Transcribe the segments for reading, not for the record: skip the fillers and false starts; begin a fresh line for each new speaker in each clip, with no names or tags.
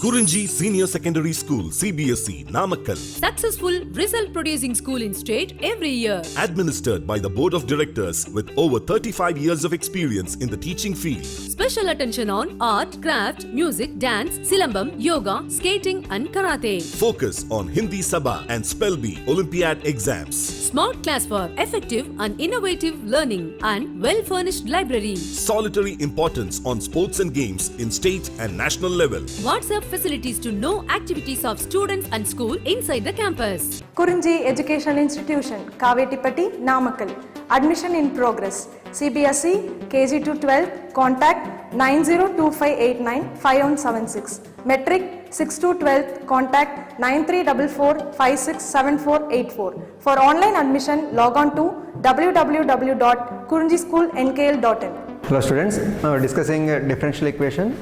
Kurinji Senior Secondary School, CBSE, Namakkal.
Successful result producing school in state every year.
Administered by the Board of Directors with over 35 years of experience in the teaching field.
Special attention on art, craft, music, dance, silambam, yoga, skating and karate.
Focus on Hindi Sabha and Spell Bee Olympiad exams.
Smart class for effective and innovative learning and well-furnished library.
Solitary importance on sports and games in state and national level.
WhatsApp facilities to know activities of students and school inside the campus.
Kurinji Educational Institution, Kavetipatti, Namakkal. Admission in progress. CBSE, KG to 12, contact 9025895176. Metric 6 to 12, contact 9344567484. For online admission, log on to www.kurinjischoolnkl.in.
Hello students, now we are discussing differential equation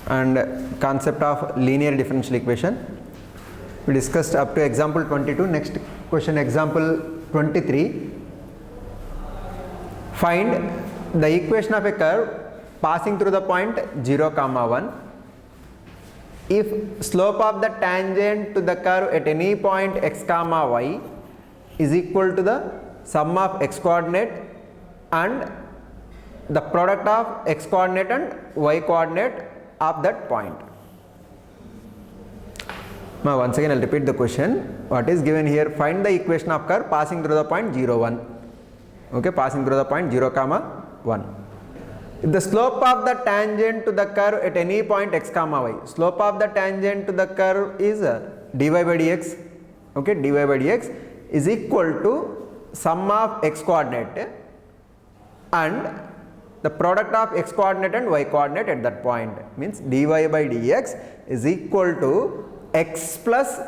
and concept of linear differential equation. We discussed up to example 22. Next question, example 23. Find the equation of a curve passing through the point 0, 1 if slope of the tangent to the curve at any point x, y is equal to the sum of x coordinate and the product of x coordinate and y coordinate of that point. Now once again I will repeat the question. What is given here? Find the equation of curve passing through the point 0, 1. Okay, passing through the point 0, 1. If the slope of the tangent to the curve at any point x, y, slope of the tangent to the curve is dy by dx. Okay, dy by dx is equal to sum of x coordinate and the product of x coordinate and y coordinate at that point, means dy by dx is equal to x plus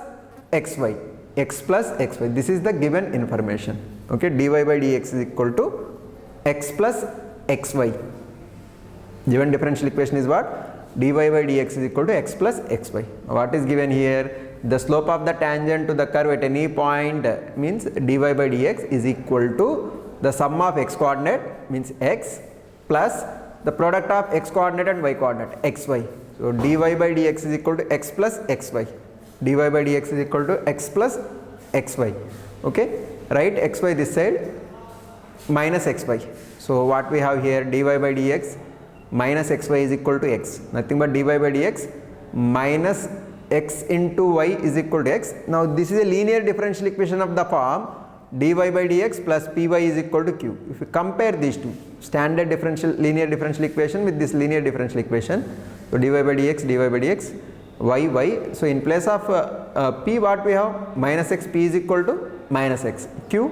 xy, x plus xy. This is the given information. Okay, dy by dx is equal to x plus xy. Given differential equation is what? Dy by dx is equal to x plus xy. What is given here? The slope of the tangent to the curve at any point means dy by dx is equal to the sum of x coordinate, means x, plus the product of x coordinate and y coordinate, xy. So dy by dx is equal to x plus xy. Dy by dx is equal to x plus xy. Okay, write xy this side minus xy. So what we have here, dy by dx minus xy is equal to x. Nothing but dy by dx minus x into y is equal to x. Now this is a linear differential equation of the form dy by dx plus py is equal to q. If you compare these two, standard linear differential equation with this linear differential equation, so dy by dx, y. So in place of p, what we have? Minus x, p is equal to minus x, q,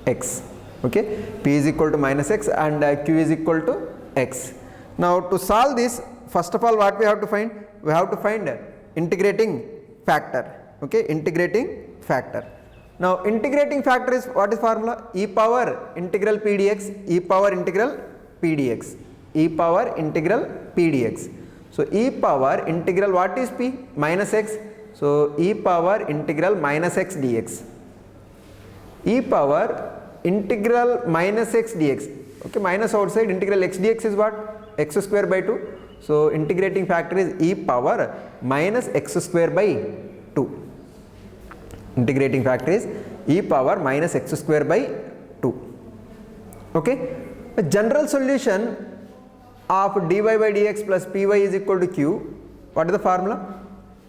x. Okay, p is equal to minus x and q is equal to x. Now to solve this, first of all what we have to find? We have to find integrating factor. Okay, integrating factor. Now integrating factor is, what is formula? E power integral p dx, e power integral p dx, e power integral p dx. So e power integral, what is p? Minus x. So e power integral minus x dx. E power integral minus x dx. Okay, minus outside, integral x dx is what? X square by 2. So integrating factor is e power minus x square by 2. Integrating factor is e power minus x square by 2. Okay, a general solution of dy by dx plus py is equal to q. What is the formula?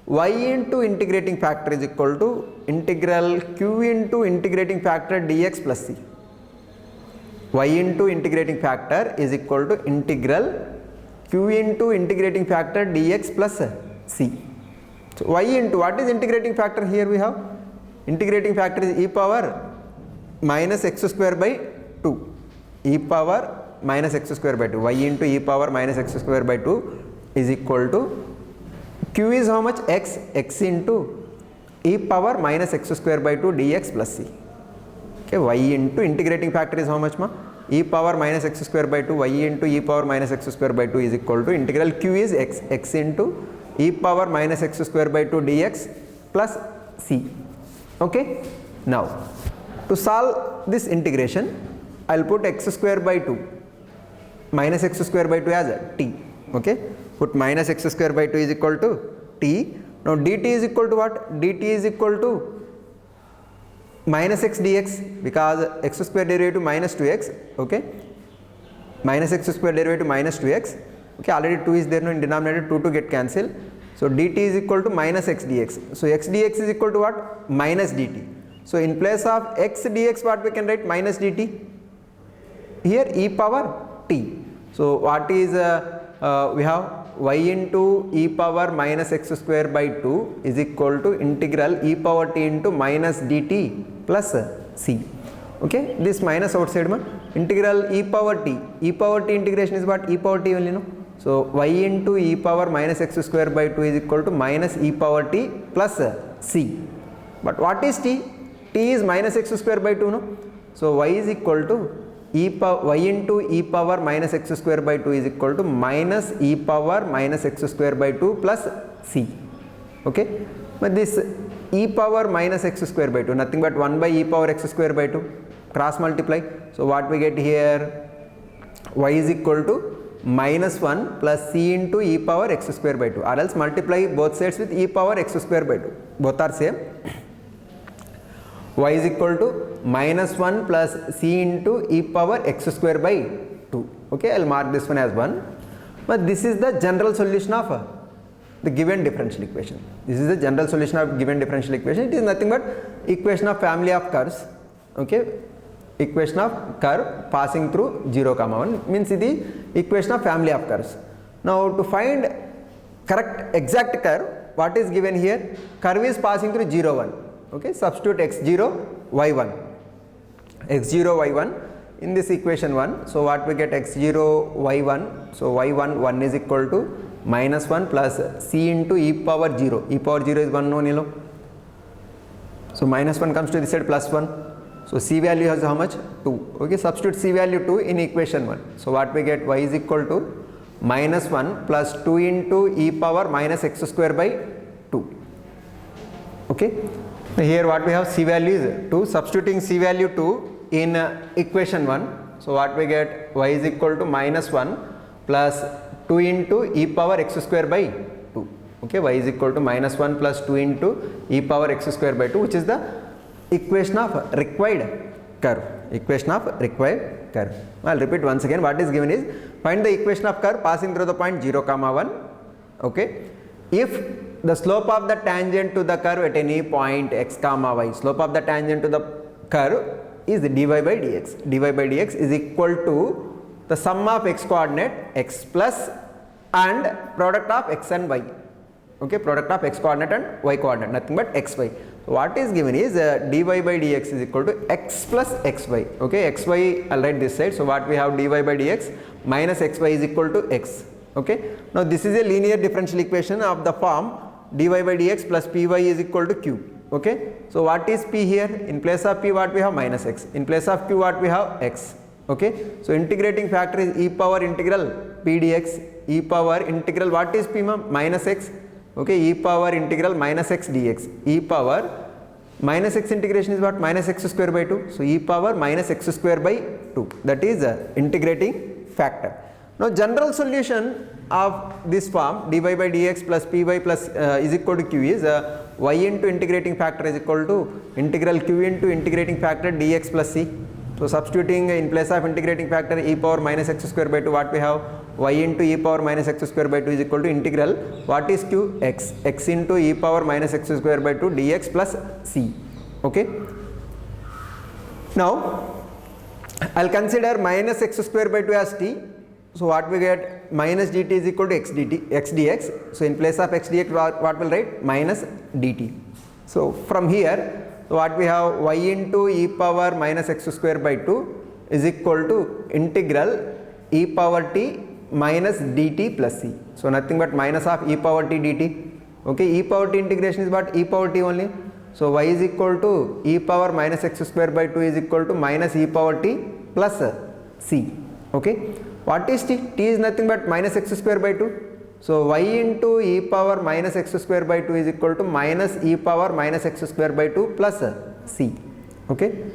Y into integrating factor is equal to integral q into integrating factor dx plus c. Y into integrating factor is equal to integral q into integrating factor dx plus c. So y into, what is integrating factor here we have? Integrating factor is e power minus x square by 2. E power minus x square by 2. Y into e power minus x square by 2 is equal to, q is how much? X, x into e power minus x square by 2 dx plus c. Okay, y into integrating factor is how much ma? E power minus x square by 2, y into e power minus x square by 2 is equal to integral q is x, x into e power minus x square by 2 dx plus c. Okay, now to solve this integration, I will put x square by 2 minus x square by 2 as t. Okay, put minus x square by 2 is equal to t. Now dt is equal to what? dt is equal to minus x dx, because x square derivative minus 2x, okay, minus x square derivative minus 2x, okay, already 2 is there no in denominator, 2 get cancelled. So dt is equal to minus x dx. So x dx is equal to what? Minus dt. So in place of x dx, what we can write? Minus dt. Here e power t. So what is we have y into e power minus x square by 2 is equal to integral e power t into minus dt plus c. Okay, this minus outside ma, integral e power t integration is what? E power t only, no? So y into e power minus x square by 2 is equal to minus e power t plus c. But what is t? T is minus x square by 2, no? So y is equal to y into e power minus x square by 2 is equal to minus e power minus x square by 2 plus c. Okay, but this e power minus x square by 2, nothing but 1 by e power x square by 2, cross multiply. So what we get here? Y is equal to minus 1 plus c into e power x square by 2, or else multiply both sides with e power x square by 2, both are same. Y is equal to minus 1 plus c into e power x square by 2. Okay, I will mark this one as 1. But this is the general solution of the given differential equation. This is the general solution of given differential equation. It is nothing but equation of family of curves. Okay, equation of curve passing through 0, 1 means the equation of family of curves. Now to find correct exact curve, what is given here? Curve is passing through 0, 1. Okay, substitute x0, y1, in this equation 1. So what we get? x0, y1. So y1, 1 is equal to minus 1 plus c into e power 0. E power 0 is 1 no. So minus 1 comes to this side, plus 1. So c value has how much? 2. Okay, substitute c value 2 in equation 1. So what we get? Y is equal to minus 1 plus 2 into e power minus x square by 2. Okay. Here what we have? C value is 2. Substituting c value 2 in equation 1. So what we get? Y is equal to minus 1 plus 2 into e power x square by 2. Okay, y is equal to minus 1 plus 2 into e power x square by 2, which is the equation of required curve. Equation of required curve. I will repeat once again. What is given is, find the equation of curve passing through the point 0, 1. Okay, if the slope of the tangent to the curve at any point x, y, slope of the tangent to the curve is dy by dx. Dy by dx is equal to the sum of x coordinate x plus and product of x and y. Okay, product of x coordinate and y coordinate, nothing but xy. So what is given is dy by dx is equal to x plus xy. Okay, xy, I'll write this side. So what we have? Dy by dx minus xy is equal to x. Okay, now this is a linear differential equation of the form dy by dx plus py is equal to q. Okay, so what is p here? In place of p, what we have? Minus x. In place of q, what we have? X. Okay, so integrating factor is e power integral p dx. E power integral, what is p, minus x. Okay, e power integral minus x dx. E power minus x integration is what? Minus x square by 2. So e power minus x square by 2, that is integrating factor. Now general solution of this form dy by dx plus py plus is equal to q is y into integrating factor is equal to integral q into integrating factor dx plus c. So substituting in place of integrating factor e power minus x square by 2, what we have? Y into e power minus x square by 2 is equal to integral, what is q? X. X into e power minus x square by 2 dx plus c. Okay. Now I'll consider minus x square by 2 as t. So what we get? Minus dt is equal to x dx. So in place of x dx, what will write? Minus dt. So from here, what we have? Y into e power minus x square by 2 is equal to integral e power t minus dt plus c. So nothing but minus of e power t dt. Okay, e power t integration is what? E power t only. So y is equal to e power minus x square by 2 is equal to minus e power t plus c. Okay, what is t? T is nothing but minus x square by 2. So y into e power minus x square by 2 is equal to minus e power minus x square by 2 plus c. Okay,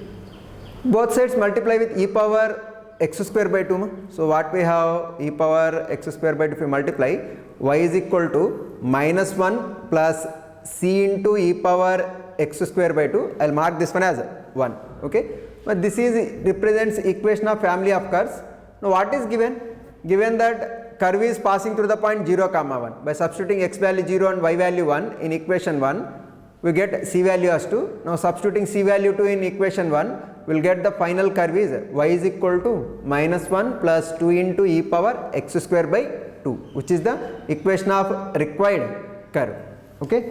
both sides multiply with e power x square by 2. So what we have? E power x square by 2, if we multiply, y is equal to minus 1 plus c into e power x square by 2. I will mark this one as 1. Okay, but this is represents equation of family of curves. Now what is given? Given that curve is passing through the point 0 comma 1. By substituting x value 0 and y value 1 in equation 1, we get c value as 2. Now substituting c value 2 in equation 1, we will get the final curve is y is equal to minus 1 plus 2 into e power x square by 2, which is the equation of required curve. Okay.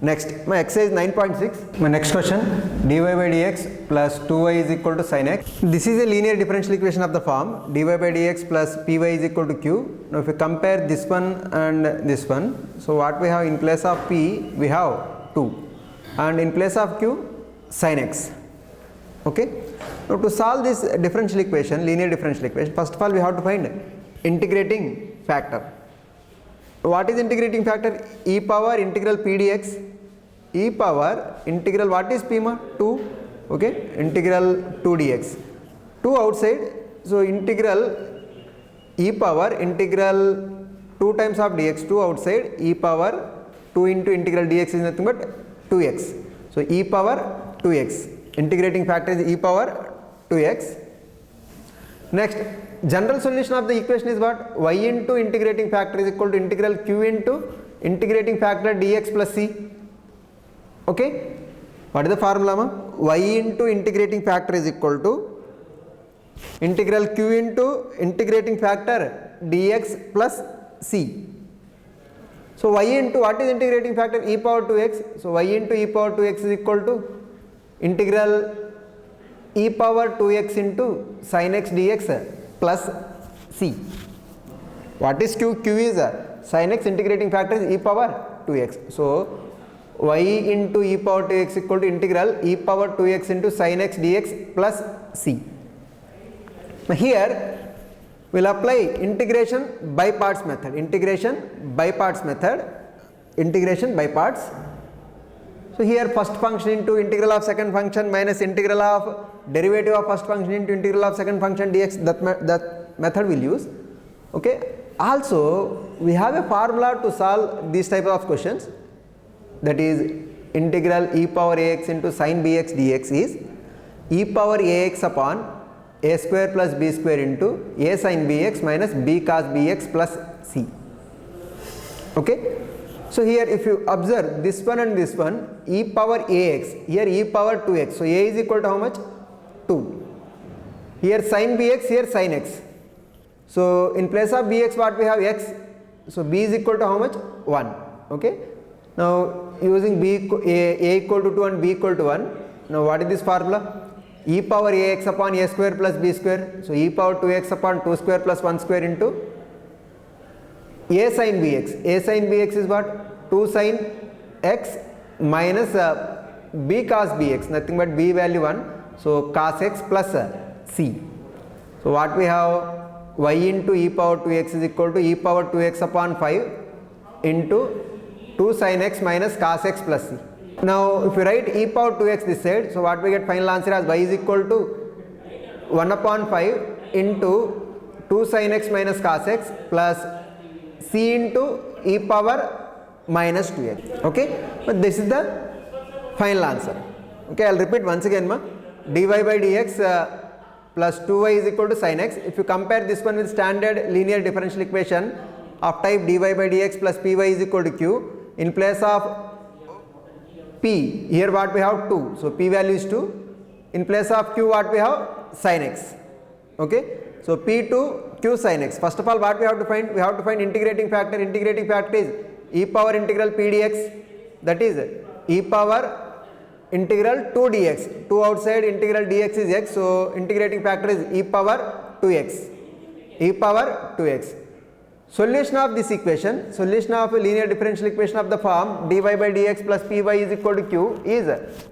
Next, my exercise 9.6. My next question, dy by dx plus 2y is equal to sin x. This is a linear differential equation of the form dy by dx plus py is equal to q. Now if you compare this one and this one, so what we have in place of p, we have 2, and in place of q, sin x. Okay. Now to solve this differential equation, linear differential equation, first of all we have to find integrating factor. What is integrating factor? E power integral p dx, e power integral, what is p ma? 2, okay, integral 2 dx, 2 outside, so integral e power integral 2 times of dx, 2 outside, e power 2 into integral dx is nothing but 2x, so e power 2x, integrating factor is e power 2x. Next, general solution of the equation is what? Y into integrating factor is equal to integral q into integrating factor dx plus c. Okay, what is the formula ma? Y into integrating factor is equal to integral q into integrating factor dx plus c. So y into what is integrating factor? E power 2x. So y into e power 2x is equal to integral e power 2x into sin x dx plus c. What is q? Q is sin x, integrating factor is e power 2x. So y into e power 2x equal to integral e power 2x into sin x dx plus c. Now here we will apply integration by parts method. Integration by parts method. Integration by parts. So here first function into integral of second function minus integral of derivative of first function into integral of second function dx, that method we will use. Okay. Also we have a formula to solve these type of questions, that is integral e power ax into sin bx dx is e power ax upon a square plus b square into a sin bx minus b cos bx plus c. Okay. So here if you observe this one and this one, e power ax, here e power 2x, so a is equal to how much? 2. Here sin bx, here sin x. So in place of bx what we have? X. So b is equal to how much? 1. Okay. Now using a equal to 2 and b equal to 1, now what is this formula? E power ax upon a square plus b square. So e power 2x upon 2 square plus 1 square into a sin bx. A sin bx is what? 2 sin x minus b cos bx, nothing but b value 1. So cos x plus c. So what we have? Y into e power 2x is equal to e power 2x upon 5 into 2 sin x minus cos x plus c. Now if you write e power 2x this side, so what we get final answer as y is equal to 1 upon 5 into 2 sin x minus cos x plus c into e power minus 2x. Okay, but this is the final answer. Okay, I will repeat once again ma. dy by dx plus 2y is equal to sin x. If you compare this one with standard linear differential equation of type dy by dx plus py is equal to q, in place of p, here what we have? 2, so p value is 2. In place of q what we have? Sin x. Okay, so p to q sin x. First of all what we have to find? We have to find integrating factor. Integrating factor is e power integral p dx, that is e power integral 2 dx, 2 outside, integral dx is x, so integrating factor is e power 2x, e power 2x. Solution of this equation, solution of a linear differential equation of the form dy by dx plus py is equal to q is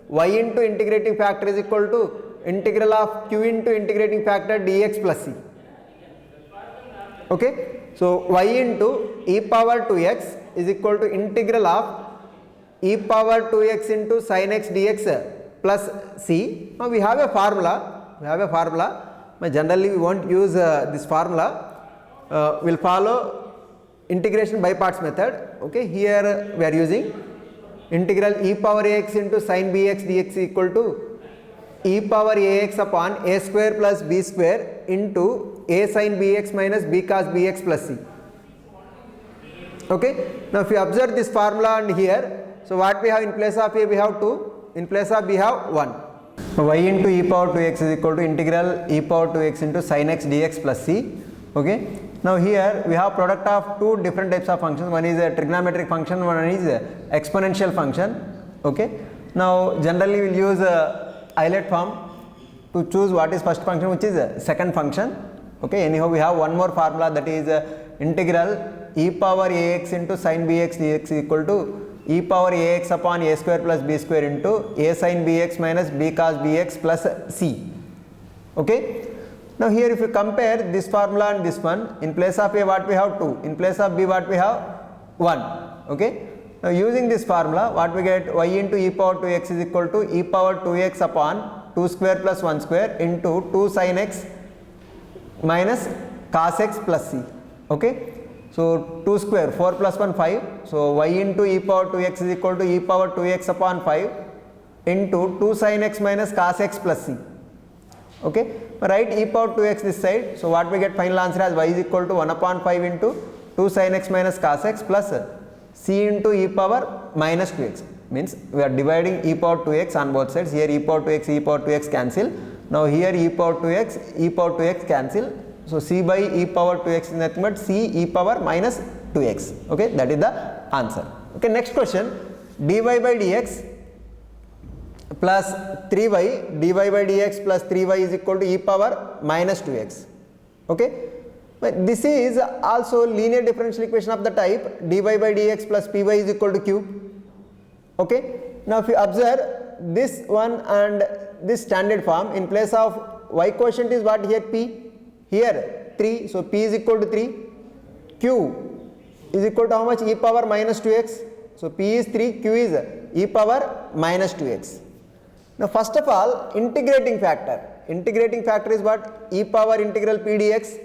y into integrating factor is equal to integral of q into integrating factor dx plus c. Okay, so y into e power 2x is equal to integral of e power 2x into sin x dx plus c. Now we have a formula, but generally we won't use this formula. We will follow integration by parts method. Okay, here we are using integral e power ax into sin bx dx equal to e power ax upon a square plus b square into a sin bx minus b cos bx plus c. Okay, now if you observe this formula and here, so what we have in place of a we have 2, in place of b have 1. Y into e power 2x is equal to integral e power 2x into sin x dx plus c. Okay, now here we have product of two different types of functions. One is a trigonometric function, one is a exponential function. Okay, now generally we will use Euler form to choose what is first function, which is a second function. Okay, anyhow we have one more formula, that is integral e power ax into sin bx dx equal to e power ax upon a square plus b square into a sin bx minus b cos bx plus c. Okay, now here if you compare this formula and this one, in place of a what we have 2, in place of b what we have 1. Okay, now using this formula what we get, y into e power 2x is equal to e power 2x upon 2 square plus 1 square into 2 sin x minus cos x plus c. Okay, so 2 square 4 plus 1 5, so y into e power 2x is equal to e power 2x upon 5 into 2 sin x minus cos x plus c. Okay, write e power 2x this side, so what we get final answer as y is equal to 1 upon 5 into 2 sin x minus cos x plus c into e power minus 2x, means we are dividing e power 2x on both sides. Here e power 2x cancel, now here e power 2x cancel, so c by e power 2x is nothing but c e power minus 2x. Okay, that is the answer. Okay, next question, dy by dx plus 3y, dy by dx plus 3y is equal to e power minus 2x. Okay, but this is also linear differential equation of the type dy by dx plus py is equal to q. Okay, now if you observe this one and this standard form, in place of y quotient is what here p, here 3, so p is equal to 3, q is equal to how much, e power minus 2x, so p is 3, q is e power minus 2x. Now first of all, integrating factor is what, e power integral p dx,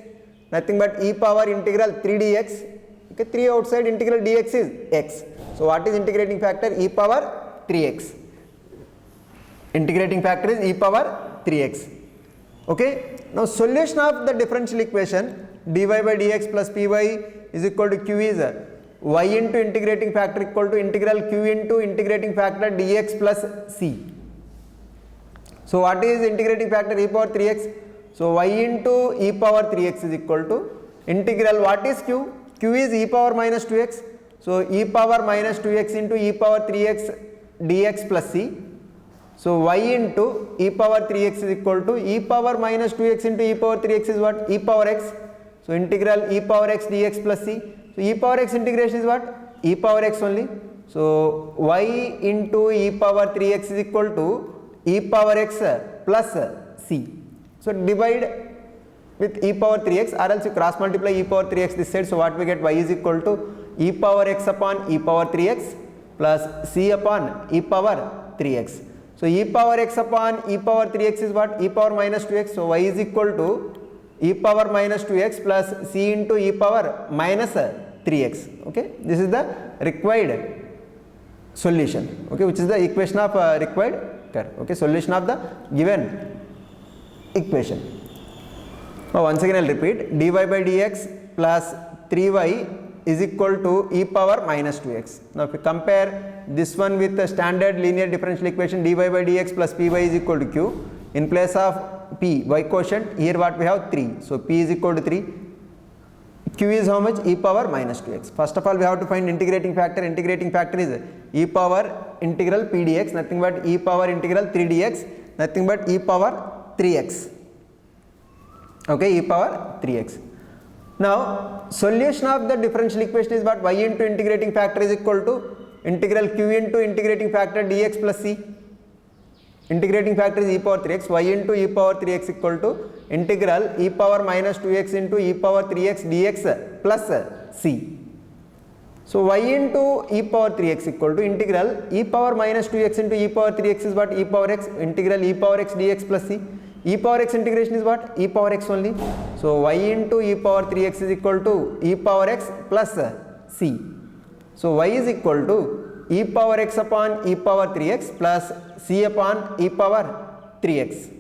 nothing but e power integral 3 dx. Okay, 3 outside, integral dx is x, so what is integrating factor, e power 3x, integrating factor is e power 3x. Okay, now solution of the differential equation dy by dx plus py is equal to q is y into integrating factor equal to integral q into integrating factor dx plus c. So what is integrating factor, e power 3x, so y into e power 3x is equal to integral what is q, q is e power minus 2x, so e power minus 2x into e power 3x dx plus c. So y into e power 3x is equal to e power minus 2x into e power 3x is what, e power x, so integral e power x dx plus c. So e power x integration is what, e power x only, so y into e power 3x is equal to e power x plus c. So divide with e power 3x, or else you cross multiply e power 3x this side, so what we get, y is equal to e power x upon e power 3x plus c upon e power 3x. So e power x upon e power 3x is what, e power minus 2x, so y is equal to e power minus 2x plus c into e power minus 3x. Okay, this is the required solution, okay, which is the equation of required curve. Okay, solution of the given equation. Now once again I will repeat, dy by dx plus 3y is equal to e power minus 2x. Now if you compare this one with the standard linear differential equation dy by dx plus py is equal to q, in place of p, y quotient, here what we have 3, so p is equal to 3, q is how much, e power minus 2x. First of all we have to find integrating factor is e power integral p dx, nothing but e power integral 3 dx, nothing but e power 3x. Okay, e power 3x. Now solution of the differential equation is what, y into integrating factor is equal to integral q into integrating factor dx plus c. Integrating factor is e power 3x, y into e power 3x equal to integral e power minus 2x into e power 3x dx plus c. So y into e power 3x equal to integral e power minus 2x into e power 3x is what, e power x, integral e power x dx plus c. E power x integration is what? E power x only. So y into e power 3x is equal to e power x plus c. So y is equal to e power x upon e power 3x plus c upon e power 3x.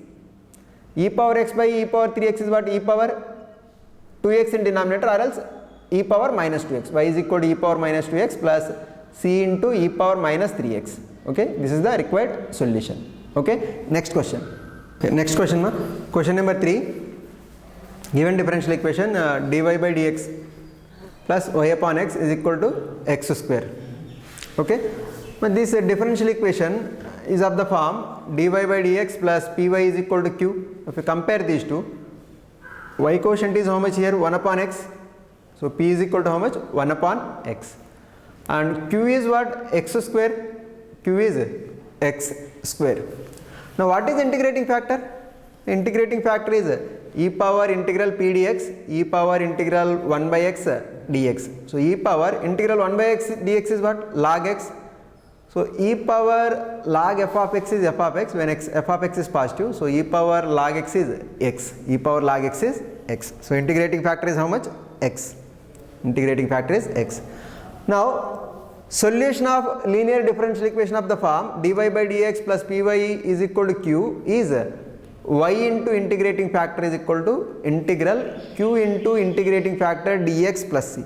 E power x by e power 3x is what? E power 2x in denominator, or else e power minus 2x. Y is equal to e power minus 2x plus c into e power minus 3x. Okay, this is the required solution. Okay, next question. Okay, next question, question number 3. Given differential equation dy by dx plus y upon x is equal to x square. Okay, but this differential equation is of the form dy by dx plus py is equal to q. If you compare these two, y quotient is how much here? 1 upon x. So p is equal to how much? 1 upon x. And q is what? X square. Q is x square. Now what is integrating factor? Integrating factor is e power integral p dx, e power integral 1 by x dx. So e power integral 1 by x dx is what? Log x. So e power log f of x is f of x when f of x is positive. So e power log x is x. E power log x is x. So integrating factor is how much? X. Integrating factor is x. Now solution of linear differential equation of the form dy by dx plus py is equal to q is y into integrating factor is equal to integral q into integrating factor dx plus c.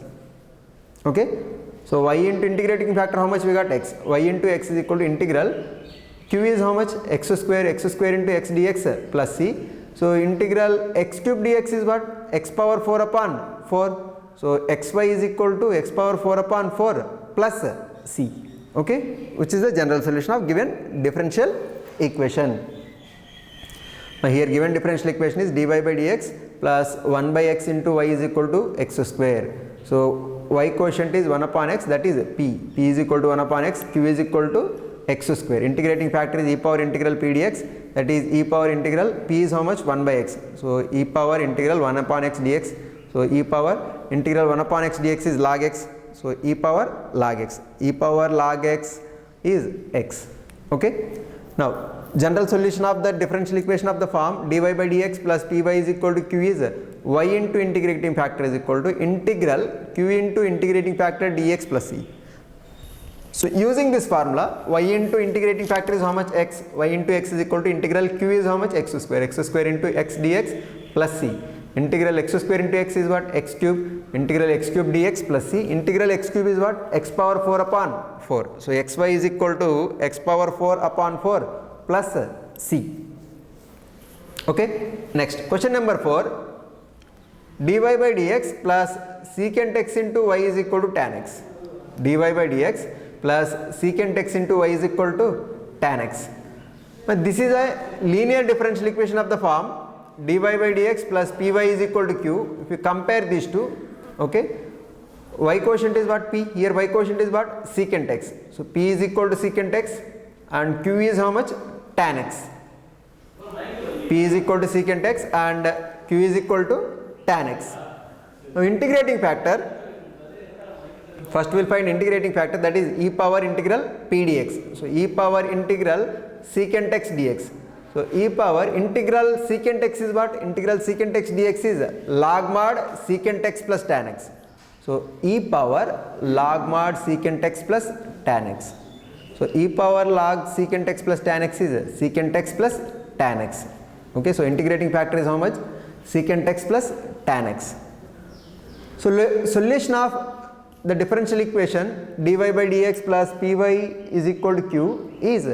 Okay, so y into integrating factor, how much we got? X. Y into x is equal to integral q is how much? X square into x dx plus c. So integral x cube dx is what? X power 4 upon 4. So xy is equal to x power 4 upon 4 plus c. Okay, which is the general solution of given differential equation. Now here given differential equation is dy by dx plus 1 by x into y is equal to x square. So y quotient is 1 upon x, that is p. P is equal to 1 upon x, q is equal to x square. Integrating factor is e power integral p dx, that is e power integral p is how much? 1 by x. So e power integral 1 upon x dx. So e power integral 1 upon x dx is log x. So e power log x. E power log x is x. Okay. Now general solution of the differential equation of the form dy by dx plus py is equal to q is y into integrating factor is equal to integral q into integrating factor dx plus c. So using this formula, y into integrating factor is how much? X. Y into x is equal to integral q is how much? X square into x dx plus c. Integral x square into x is what? X cube. Integral x cube dx plus c. Integral x cube is what? X power 4 upon 4. So xy is equal to x power 4 upon 4 plus c. Okay. Next, question number 4. dy by dx plus secant x into y is equal to tan x. dy by dx plus secant x into y is equal to tan x. But this is a linear differential equation of the form dy by dx plus py is equal to q. If you compare these two, okay, y quotient is what? P. Here y quotient is what? Secant x. So p is equal to secant x and q is how much? Tan x. P is equal to secant x and q is equal to tan x. Now integrating factor, first we will find integrating factor, that is e power integral p dx. So e power integral secant x dx. So e power integral secant x is what? Integral secant x dx is log mod secant x plus tan x. So e power log mod secant x plus tan x. So e power log secant x plus tan x is secant x plus tan x. Okay, so integrating factor is how much? Secant x plus tan x. So solution of the differential equation dy by dx plus py is equal to q is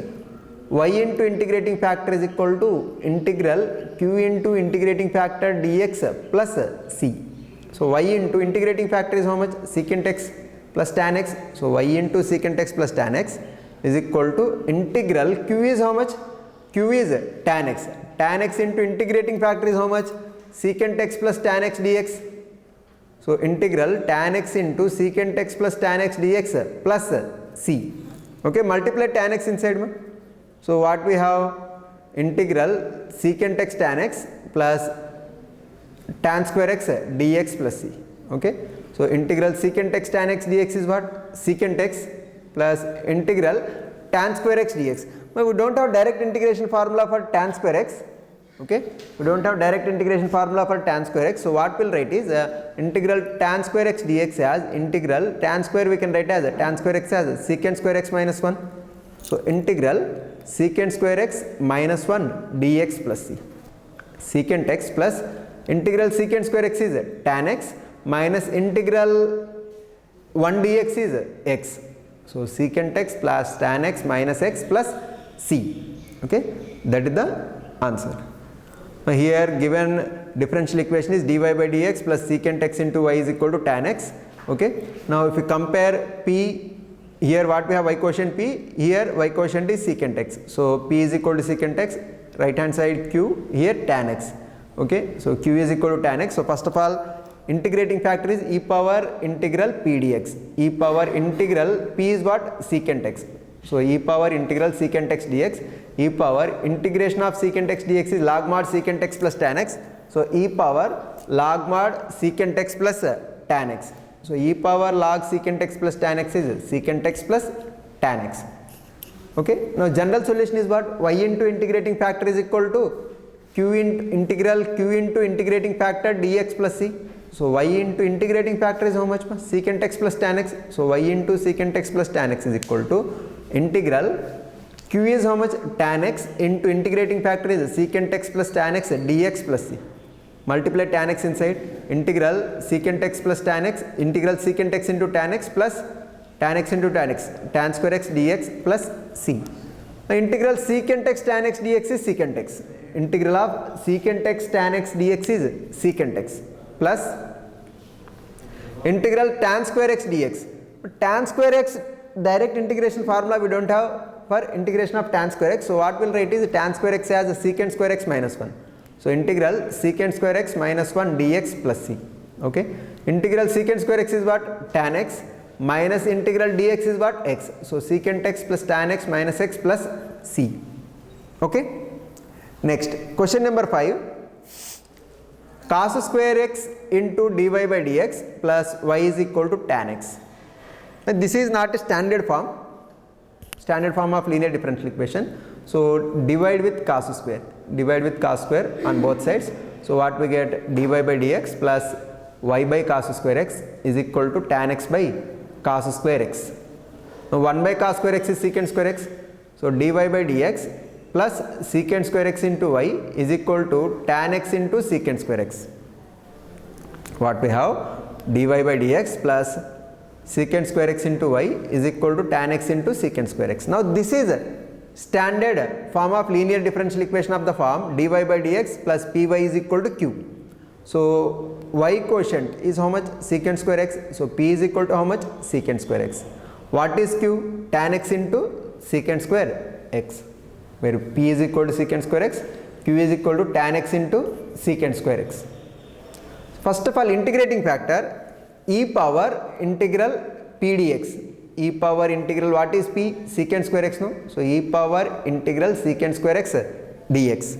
y into integrating factor is equal to integral q into integrating factor dx plus c. So y into integrating factor is how much? Secant x plus tan x. So y into secant x plus tan x is equal to integral q is how much? Q is tan x. Tan x into integrating factor is how much? Secant x plus tan x dx. So integral tan x into secant x plus tan x dx plus c. Okay, multiply tan x inside. So what we have? Integral secant x tan x plus tan square x dx plus c. Okay, so integral secant x tan x dx is what? Secant x plus integral tan square x dx. But we don't have direct integration formula for tan square x. Okay, we don't have direct integration formula for tan square x, so what we'll write is integral tan square x dx as integral tan square we can write as tan square x as secant square x minus 1. So integral secant square x minus 1 dx plus c. Secant x plus integral secant square x is tan x minus integral 1 dx is x. So secant x plus tan x minus x plus c. Okay, that is the answer. Here given differential equation is dy by dx plus secant x into y is equal to tan x. Okay, now if we compare p, here what we have y quotient p, here y quotient is secant x. So p is equal to secant x, right hand side q, here tan x. Okay, so q is equal to tan x. So first of all, integrating factor is e power integral p dx. E power integral p is what? Secant x. So e power integral secant x dx. E power integration of secant x dx is log mod secant x plus tan x. So e power log mod secant x plus tan x. So e power log secant x plus tan x is secant x plus tan x. Okay, now general solution is what? Y into integrating factor is equal to q into integrating factor dx plus c. So y into integrating factor is how much? Secant x plus tan x. So y into secant x plus tan x is equal to integral q is how much? Tan x into integrating factor is secant x plus tan x dx plus c. Multiply tan x inside, integral secant x plus tan x, integral secant x into tan x plus tan x into tan x, tan square x dx plus c. Now integral secant x tan x dx is secant x. Integral of secant x tan x dx is secant x plus integral tan square x dx. Tan square x direct integration formula we don't have for integration of tan square x. So what we'll write is tan square x as a secant square x minus 1. So integral secant square x minus 1 dx plus c. Okay, integral secant square x is what? Tan x minus integral dx is what? X. So secant x plus tan x minus x plus c. Okay, next question number 5. Cos square x into dy by dx plus y is equal to tan x. And this is not a standard form of linear differential equation. So divide with cos square on both sides. So what we get? Dy by dx plus y by cos square x is equal to tan x by cos square x. Now 1 by cos square x is secant square x. So dy by dx plus secant square x into y is equal to tan x into secant square x. What we have? Dy by dx plus secant square x into y is equal to tan x into secant square x. Now this is a standard form of linear differential equation of the form dy by dx plus py is equal to q. So y quotient is how much? Secant square x. So p is equal to how much? Secant square x. What is q? Tan x into secant square x, where p is equal to secant square x, q is equal to tan x into secant square x. First of all, integrating factor e power integral p dx. E power integral what is p? Secant square x, no? So e power integral secant square x dx.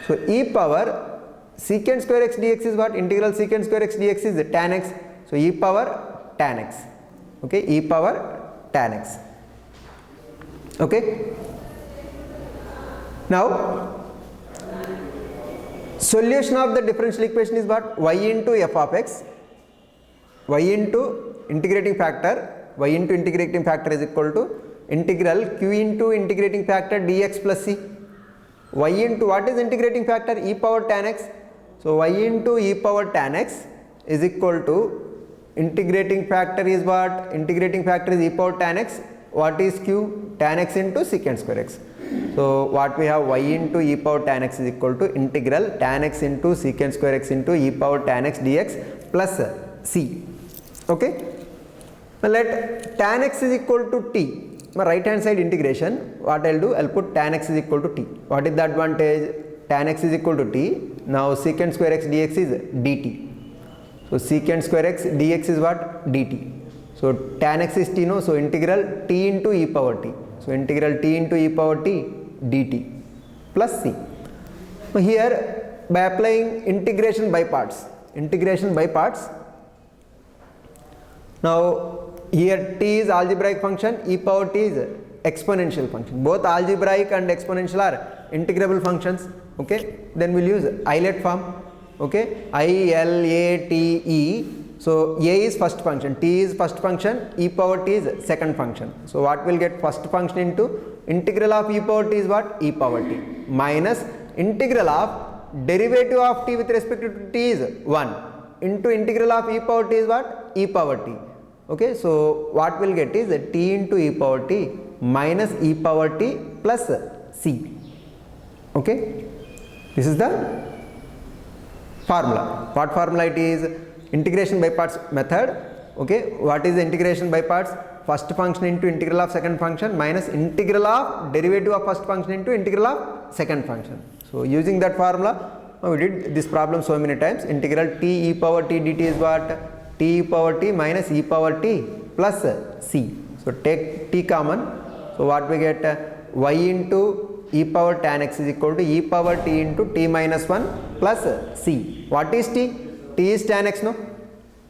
So e power secant square x dx is what? Integral secant square x dx is tan x. So e power tan x. Okay, e power tan x. Okay. Now solution of the differential equation is what? Y into f of x, y into integrating factor is equal to integral q into integrating factor dx plus c. Y into what is integrating factor? E power tan x. So y into e power tan x is equal to integrating factor is what? Integrating factor is e power tan x. What is q? Tan x into secant square x. So what we have? Y into e power tan x is equal to integral tan x into secant square x into e power tan x dx plus c. Okay. Now let tan x is equal to t. My right hand side integration, what I'll do? I'll put tan x is equal to t. What is the advantage? Tan x is equal to t. Now secant square x dx is dt. So secant square x dx is what? Dt. So tan x is t, no? So integral t into e power t. So integral t into e power t dt plus c. Now here by applying integration by parts. Now here t is algebraic function, e power t is exponential function. Both algebraic and exponential are integrable functions. Okay, then we'll use islet form. Okay, ILATE. So a is first function, t is first function, e power t is second function. So what will get first function into integral of e power t is what? E power t minus integral of derivative of t with respect to t is 1 into integral of e power t is what? E power t. Okay, so what we'll get is t into e power t minus e power t plus c. Okay, this is the formula. What formula it is? Integration by parts method. Okay, what is the integration by parts? First function into integral of second function minus integral of derivative of first function into integral of second function. So using that formula, we did this problem so many times. Integral t e power t dt is what? T e power t minus e power t plus c. So take t common. So what we get? Y into e power tan x is equal to e power t into t minus 1 plus c. What is t? T is tan x, no?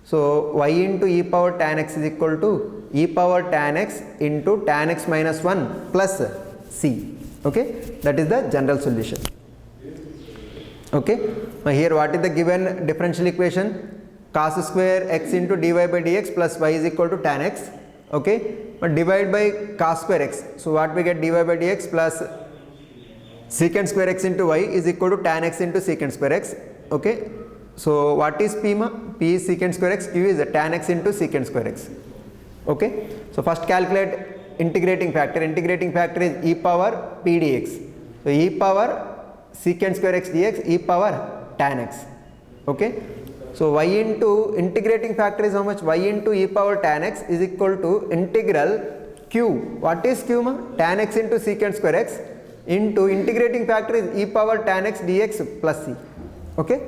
So y into e power tan x is equal to e power tan x into tan x minus 1 plus c. Okay, that is the general solution. Okay, now here what is the given differential equation? Cos square x into dy by dx plus y is equal to tan x. Okay, but divide by cos square x. So what we get? Dy by dx plus secant square x into y is equal to tan x into secant square x. Okay, so what is p ma? P is secant square x, q is tan x into secant square x. Okay, so first calculate integrating factor. Integrating factor is e power p dx. So e power secant square x dx, e power tan x. Okay, so y into integrating factor is how much? Y into e power tan x is equal to integral q. What is q ma? Tan x into secant square x into integrating factor is e power tan x dx plus c. Okay,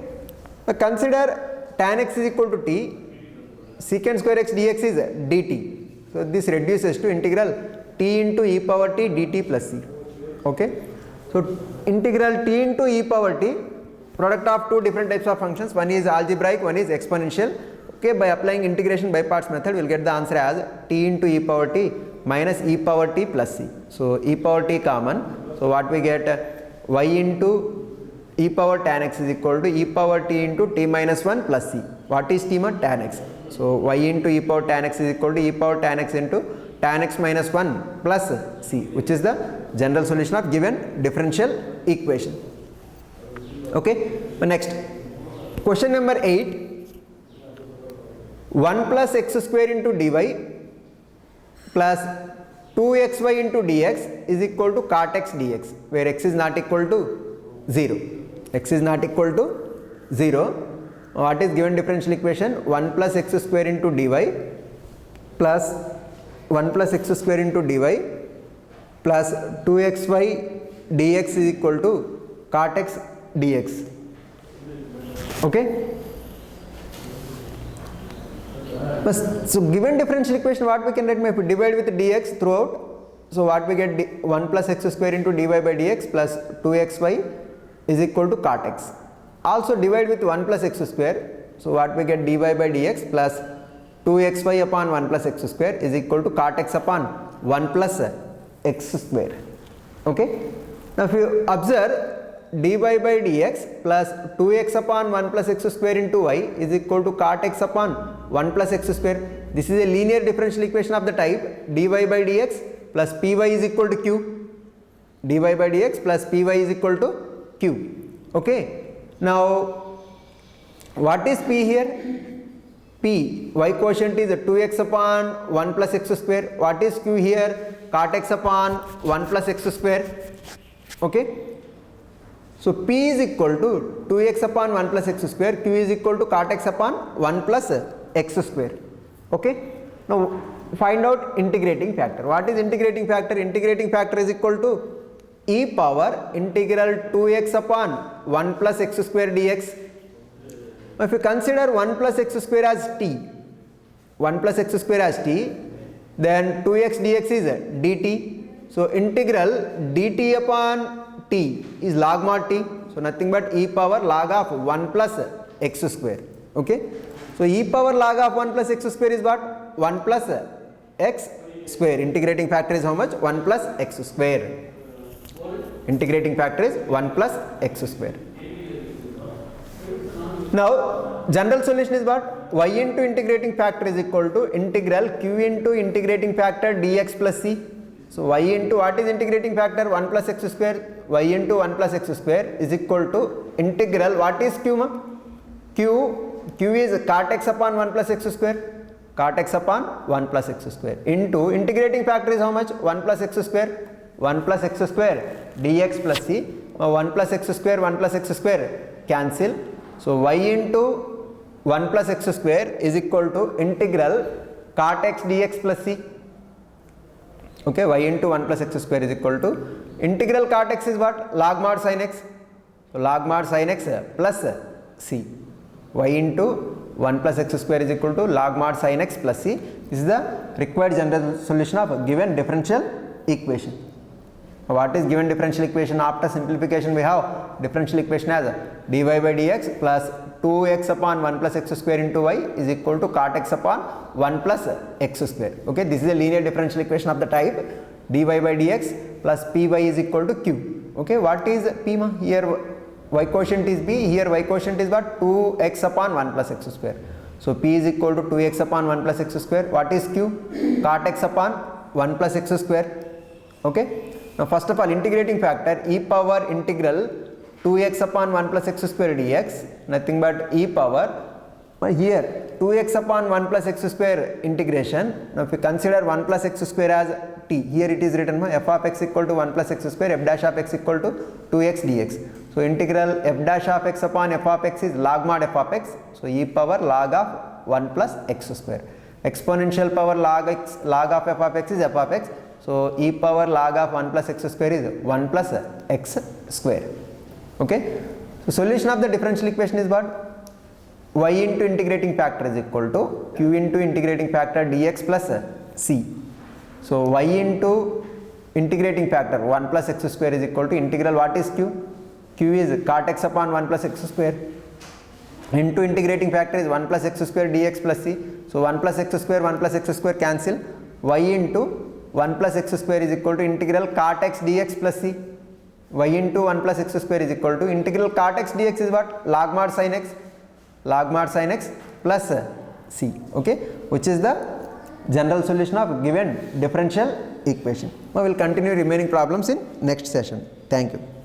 now consider tan x is equal to t, secant square x dx is dt. So this reduces to integral t into e power t dt plus c. Okay, so integral t into e power t, product of two different types of functions, one is algebraic, one is exponential. Okay, by applying integration by parts method we will get the answer as t into e power t minus e power t plus c. So e power t common. So what we get? Y into e power tan x is equal to e power t into t minus 1 plus c. What is t ma? Tan x. So y into e power tan x is equal to e power tan x into tan x minus 1 plus c, which is the general solution of given differential equation. Okay, next question number 8. 1 plus x square into dy plus 2xy into dx is equal to cot x dx, where x is not equal to 0. X is not equal to 0. What is given differential equation? 1 plus x square into dy plus 1 plus x square into dy plus 2xy dx is equal to cot x dx. Okay. So given differential equation, what we can write? If we divide with dx throughout, so what we get? 1 plus x square into dy by dx plus 2xy is equal to cot x. Also divide with 1 plus x square, so what we get? Dy by dx plus 2xy upon 1 plus x square is equal to cot x upon 1 plus x square. Okay. Now if you observe, dy by dx plus 2x upon 1 plus x square into y is equal to cot x upon 1 plus x square. This is a linear differential equation of the type dy by dx plus py is equal to q. Dy by dx plus py is equal to q. Okay. Now what is p here? P, y quotient is 2x upon 1 plus x square. What is q here? Cot x upon 1 plus x square. Okay. So p is equal to 2x upon 1 plus x square, q is equal to cot x upon 1 plus x square. Okay. Now find out integrating factor. What is integrating factor? Integrating factor is equal to e power integral 2x upon 1 plus x square dx. Now if you consider 1 plus x square as t, 1 plus x square as t, then 2x dx is dt. So integral dt upon t is log mod t, so nothing but e power log of 1 plus x square. Okay. So e power log of 1 plus x square is what? 1 plus x square. Integrating factor is how much? 1 plus x square. Integrating factor is 1 plus x square. Now, general solution is what? Y into integrating factor is equal to integral q into integrating factor dx plus c. So, y into what is integrating factor? 1 plus x square. Y into 1 plus x square is equal to integral, what is q ma? Q is cot x upon 1 plus x square. Cot x upon 1 plus x square into integrating factor is how much? 1 plus x square. 1 plus x square dx plus c. 1 plus x square cancel. So, y into 1 plus x square is equal to integral cot x dx plus c. Okay, y into 1 plus x square is equal to integral cot x is what? Log mod sin x. So, log mod sin x plus c. Y into 1 plus x square is equal to log mod sin x plus c. This is the required general solution of a given differential equation. What is given differential equation? After simplification we have differential equation as dy by dx plus 2x upon 1 plus x square into y is equal to cot x upon 1 plus x square. Okay, this is a linear differential equation of the type dy by dx plus py is equal to q. Okay, what is p ma? Here y quotient is b, here y quotient is what? 2x upon 1 plus x square. So, p is equal to 2x upon 1 plus x square. What is q? Cot x upon 1 plus x square. Okay. Now, first of all, integrating factor e power integral 2x upon 1 plus x square dx, nothing but e power. Here 2x upon 1 plus x square integration. Now, if we consider 1 plus x square as t, here it is written f of x equal to 1 plus x square, f dash of x equal to 2x dx. So, integral f dash of x upon f of x is log mod f of x. So, e power log of 1 plus x square. Exponential power log of f of x is f of x. So, e power log of 1 plus x square is 1 plus x square. Okay. So, solution of the differential equation is what? Y into integrating factor is equal to q into integrating factor dx plus c. So, y into integrating factor 1 plus x square is equal to integral, what is q? Q is cot x upon 1 plus x square into integrating factor is 1 plus x square dx plus c. So, 1 plus x square cancel. Y into 1 plus x square is equal to integral cot x dx plus c. Y into 1 plus x square is equal to integral cot x dx is what? Log mod sin x. Log mod sin x plus c. Okay, which is the general solution of given differential equation. Now, we will continue remaining problems in next session. Thank you.